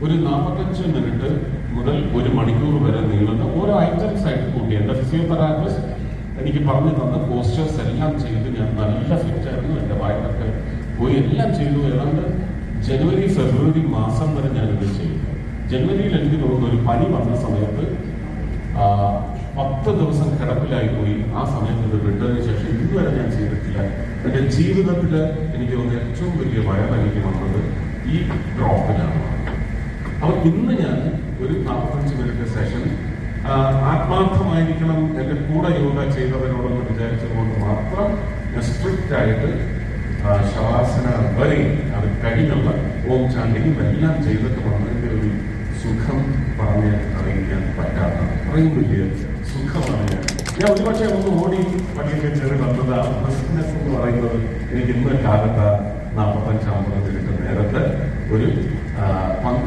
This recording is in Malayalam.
ഒരു 45 മിനിറ്റ് മുതൽ 1 മണിക്കൂർ വരെ നീളുന്ന ഓരോ ഐറ്റംസ് ആയിട്ട് കൂട്ടി. എൻ്റെ ഫിസിയോതെറാപ്പിസ്റ്റ് എനിക്ക് പറഞ്ഞു തന്ന പോസ്റ്റേഴ്സ് എല്ലാം ചെയ്ത് ഞാൻ നല്ല ഫിറ്റായിരുന്നു. എൻ്റെ വയറൊക്കെ പോയി എല്ലാം ചെയ്തു. ഏതാണ്ട് ജനുവരി ഫെബ്രുവരി മാസം വരെ ഞാനിത് ചെയ്തു. ജനുവരിയിൽ എനിക്ക് തോന്നുന്നു ഒരു പനി വന്ന സമയത്ത് 10 ദിവസം കിടപ്പിലായി പോയി. ആ സമയത്ത് ഇത് വിട്ടതിന് ശേഷം ഇതുവരെ ഞാൻ ചെയ്തിട്ടില്ല. എൻ്റെ ജീവിതത്തിൽ എനിക്ക് തോന്നുന്ന ഏറ്റവും വലിയ വയറ് എനിക്ക് വന്നത് ഈ ഡ്രോപ്പിലാണ്. അപ്പോൾ ഇന്ന് ഞാൻ ഒരു 45 മിനിറ്റ് സെഷൻ ആത്മാർത്ഥമായിരിക്കണം, എൻ്റെ കൂടെ യോഗ ചെയ്തവരോടൊന്ന് വിചാരിച്ചതുകൊണ്ട് മാത്രം ഞാൻ സ്ട്രിക്റ്റ് ആയിട്ട് ശവാസന വരെ അത് കഴിഞ്ഞുള്ള ഓം ചാണ്ടിയും എല്ലാം ചെയ്തിട്ട് വന്നതിൻ്റെ ഒരു സുഖം പറഞ്ഞ് അറിയിക്കാൻ പറ്റാത്ത അത്രയും വലിയ സുഖമാണ് ഞാൻ ഒരുപക്ഷെ ഒന്ന് ഓടി പള്ളിയൊക്കെ ചെറിയ വന്നത്. ആ ബിസിനസ് എന്ന് പറയുന്നത് എനിക്ക് ഇന്ന് കാലത്ത് 45-50 മിനിറ്റ് നേരത്തെ ഒരു